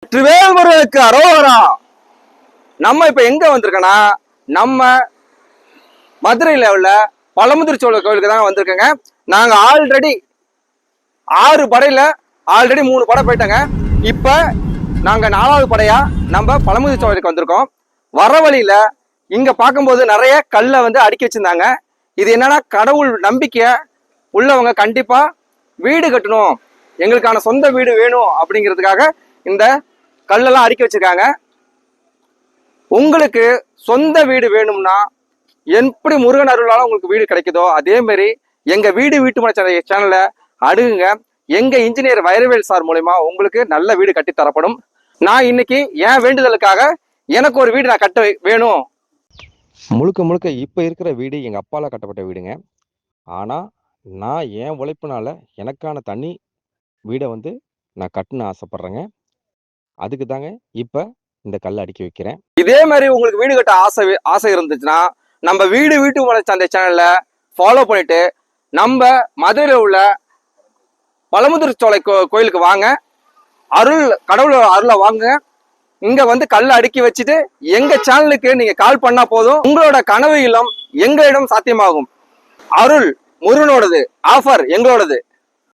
வெற்றிவேல்முருகனுக்கு அரோகரா. நம்ம இப்ப எங்க வந்திருக்கோம்னா, நம்ம மதுரையில உள்ள பழமுதிர்ச்சோலை கோயிலுக்கு தான் வந்திருக்கோங்க. நாங்க ஆல்ரெடி 6 படையில 3 படை போயிட்டோங்க. இப்ப நாங்க 4வது படையா நம்ம பழமுதிர்ச்சோலைக்கு வந்திருக்கோம். வர வழியில இங்க பார்க்கும்போது நிறைய கல்லை அடுக்கி வச்சிருந்தாங்க. இது என்னன்னா, கடவுள் நம்பிக்கை உள்ளவங்க கண்டிப்பா வீடு கட்டணும், எங்களுக்கான சொந்த வீடு வேணும் அப்படிங்கிறதுக்காக இந்த கல்லெல்லாம் அடுக்கி வச்சிருக்காங்க. உங்களுக்கு சொந்த வீடு வேணும்னா எப்படி முருகன் அருளால உங்களுக்கு வீடு கிடைக்குதோ அதே மாதிரி எங்க வீட்டு சேனல்ல அணுகுங்க. எங்க இன்ஜினியர் வைரவேல் சார் மூலமா உங்களுக்கு நல்ல வீடு கட்டி தரப்படும். நான் இன்னைக்கு என் வேண்டுதலுக்காக எனக்கு ஒரு வீடு நான் கட்ட வேணும். முழுக்க முழுக்க இப்போ இருக்கிற வீடு எங்கள் அப்பால கட்டப்பட்ட வீடுங்க. ஆனால் நான் என் உழைப்புனால எனக்கான தனி வீடை நான் கட்டணும்னு ஆசைப்பட்றேங்க. அதுக்கு தாங்க இப்போ இந்த கல் அடுக்கி வைக்கிறேன். இதே மாதிரி உங்களுக்கு வீடு கட்ட ஆசை இருந்துச்சுன்னா நம்ம வீட்டு சந்தை சேனல்ல ஃபாலோ பண்ணிட்டு நம்ம மதுரையில் உள்ள பழமுதிர்ச்சோலை கோயிலுக்கு வாங்க. கடவுள் அருளை வாங்க. இங்க கல்லை அடுக்கி வச்சுட்டு எங்க சேனலுக்கு நீங்க கால் பண்ணா போதும், உங்களோட கனவு இல்லம் எங்களிடம் சாத்தியமாகும். அருள் முருகனோடது, ஆஃபர் எங்களோடது.